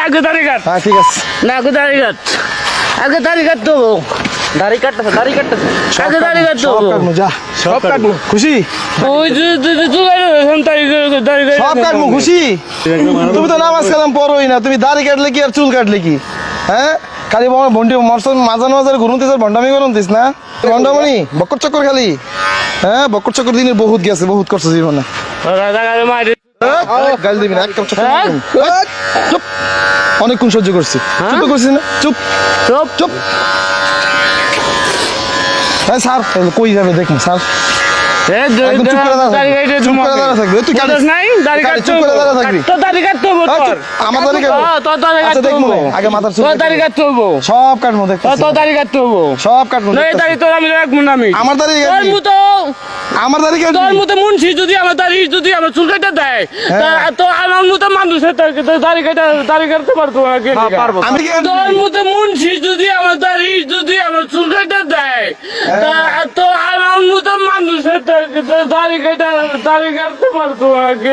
আগে দাড়ি কাট। হ্যাঁ ঠিক আছে। না আগে দাড়ি কাট। আগে দাড়ি কাটতে হবো। দাড়ি কাটতেছে দাড়ি কাটতেছে আগে দাড়ি কাটতে সব হবো। কাটবো যা, সব কাটবো। খুশি? ওই যে চুলাই দাড়ি সব কাটবো, খুশি? তুমি তো নামাজ কালাম পড়োই না, তুমি দাড়ি কাটলে কি আর চুল কাটলে কি? হ্যাঁ খালি ভন্ডি মরসন মাঝানো মাঝার ঘুরুনতিস আর ভন্ডামি করুনতিস না? ভন্ডামণি বক্কর চক্কর খালি। হ্যাঁ বক্কর চক্কর দিনের বহুত গেছে, বহুত করছে জীবনে। গাল দিবি না, একদম চুপ। চুপ, অনেকক্ষণ সহ্য করছি। চুপ তো করছিস না? চুপ চুপ চুপ। হ্যাঁ স্যার কই যাবে দেখুন স্যার। একদম চুপ করে দাঁড়া থাকবি। চুপ করে দাঁড়া থাকবি। তুই কাটিস নাই দাড়ি কাটতে চুপ করে দাঁড়া থাকবি। তো দাড়ি কাটতে হবো তোর। আমার দাড়ি কাটবো? তোর দাড়ি আচ্ছা কাটতে দেখবো, হবো। আগে মাথার চুল তোর দাড়ি কাটতে হবো। সব কাটবো, দেখতেছি। তোর দাড়ি কাটতে হবো। সব কাটবো, না এই দেখতেছি। দাড়ি তোর আমি রাখবো না আমি। আমার দাড়ি তোর কাটবি? মতো আমার দাড়ি কাটবি? তোর মতো মুন্সি যদি আমার চুল কেটে দেয় তো আমার মতো মানুষের দাড়ি কাটতে পারতো না কে? পারবো আমি কি কাটবি? তোর মতো মুন্সি যদি আমার চুল কেটে দেয় তো আমার মতো মানুষের দাড়ি কাটতে পারতো না কে?